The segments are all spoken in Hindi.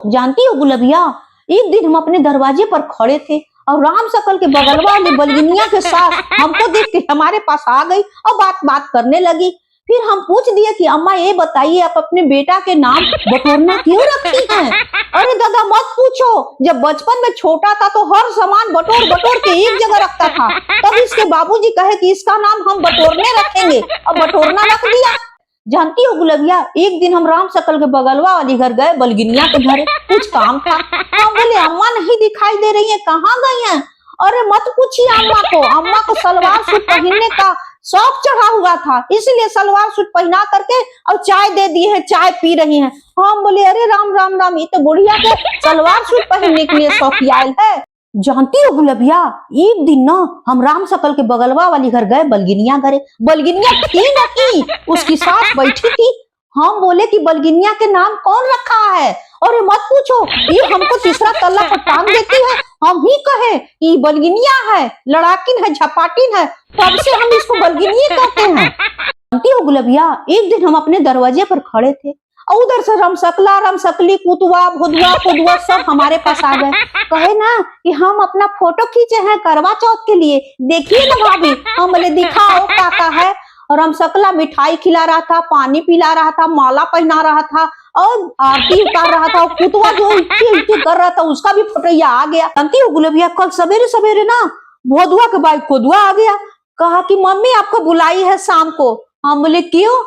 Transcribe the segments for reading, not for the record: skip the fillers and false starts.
जानती हो गुलबिया, एक दिन हम अपने दरवाजे पर खड़े थे और राम सकल के बगल वाली बलगिनिया के सास हमको देख के हमारे पास आ गई और बात बात करने लगी। फिर हम पूछ दिए कि अम्मा ये बताइए आप अपने बेटा के नाम बटोरना क्यों रखती हैं? अरे दादा मत पूछो, जब बचपन में छोटा था तो हर सामान बटोर बटोर के एक जगह रखता था। तब इसके बाबूजी कहे कि इसका नाम हम बटोरने रखेंगे और बटोरना रख दिया। जानती हो गुलबिया, एक दिन हम राम सकल के बगलवा वाली घर गए, बलगिनिया के घर कुछ काम था। हम बोले अम्मा नहीं दिखाई दे रही है, कहाँ गई हैं? अरे मत पूछिए अम्मा को सलवार सूट पहनने का शौक चढ़ा हुआ था, इसलिए सलवार सूट पहना करके और चाय दे दी है, चाय पी रही हैं। हम बोले अरे राम राम राम, ये तो बुढ़िया के सलवार सूट पहनने के लिए शौकियाल है। जानती हो गुलबिया, एक दिन ना हम राम सकल के बगलवा वाली घर गए, बलगिनिया घरे। बलगिनिया थी ना की उसकी सास बैठी थी। हम बोले कि बलगिनिया के नाम कौन रखा है? और मत पूछो, ये हमको तीसरा तल्ला पर टांग देती है। हम ही कहे कि बलगिनिया है, लड़ाकिन है, झपाटिन है, तब से हम इसको बलगिनिया कहते हैं। जानती हो गुलबिया, एक दिन हम अपने दरवाजे पर खड़े थे और उधर से रमसकला रमसकली कुतवा भुदवा खुदवा सब हमारे पास आ गए। कहे ना कि हम अपना फोटो खींचे हैं करवा चौथ के लिए, देखिए ना भाभी। हम बोले दिखाओ काका है। और रमसकला मिठाई खिला रहा था, पानी पिला रहा था, माला पहना रहा था और आरती उतार रहा था। और कुतवा जो उल्टी उल्टी कर रहा था उसका भी फोटो आ गया। जानती हो गुलबिया, कल सवेरे सवेरे ना भोदुआ के भाई खुदवा आ गया, कहा कि मम्मी आपको बुलाई है शाम को। हम बोले क्यों?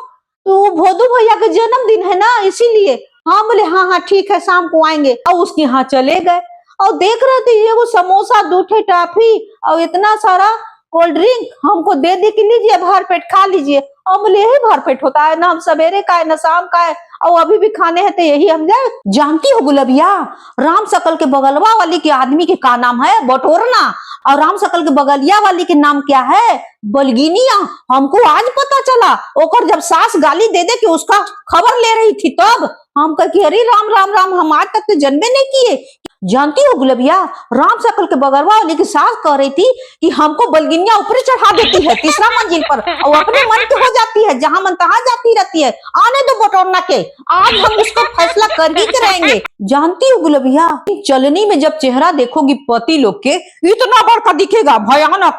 तो भोदू भैया का जन्मदिन है ना इसीलिए। हाँ बोले हाँ हाँ ठीक है शाम को आएंगे। और उसके यहाँ चले गए और देख रहे थे ये वो समोसा, दूठे टाफी और इतना सारा कोल्ड ड्रिंक हमको दे दी कि लीजिए भर पेट खा लीजिए। और बोले यही भर पेट होता है ना, हम सवेरे का है ना शाम का है और अभी भी खाने हैं तो यही हम जाए। जानती हो गुलबिया, राम सकल के बगलवा वाली के आदमी के का नाम है? बटोरना। और राम सकल के बगलिया वाली के नाम क्या है? बलगिनिया। हमको आज पता चला, ओकर जब सास गाली दे दे कि उसका खबर ले रही थी तब हम कह कि अरे राम राम राम, हम आज तक तो जन्मे नहीं किए। जानती हो गुलबिया, राम सकल के बगलवा वाली की सास कह रही थी कि हमको बलगिनिया ऊपर चढ़ा देती है तीसरा मंजिल पर और अपने मन की हो जाती है, जहां मन तहां जाती रहती है। आने दो बटोरना के, आज हम उसका फैसला कर ही करेंगे। जानती हो गुलबिया, चलनी में जब चेहरा देखोगी पति लोग के इतना बड़का दिखेगा, भयानक।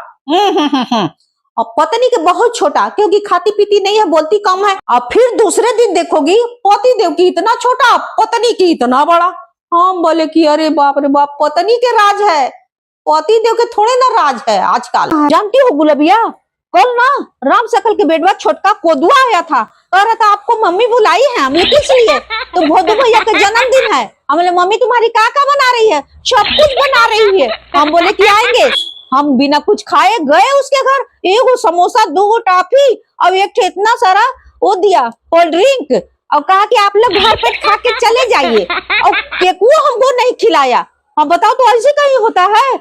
और पत्नी के बहुत छोटा, क्योंकि खाती पीती नहीं है, बोलती कम है। और फिर दूसरे दिन देखोगी पति देव की इतना छोटा, पत्नी की इतना बड़ा। हम बोले कि अरे बाप रे बाप, पत्नी के राज है, पति देव के थोड़े ना राज है आजकल। जानती हो गुलबिया, कल ना राम सकल के बेटवा छोटका कोदुआ आया था, कह रहा था आपको मम्मी बुलाई है। हम किस लिए? तो भोदू भैया का जन्मदिन है। हम बोले मम्मी तुम्हारी का बना रही है? सब कुछ बना रही है। हम बोले कि आएंगे। हम बिना कुछ खाए गए उसके घर, एगो समोसा, दो टाफी और एक इतना सारा वो दिया कोल्ड ड्रिंक और कहा कि आप लोग घर पेट खा के चले जाइए। और केकुआ हमको नहीं खिलाया। हम बताओ तो ऐसे कहीं होता है?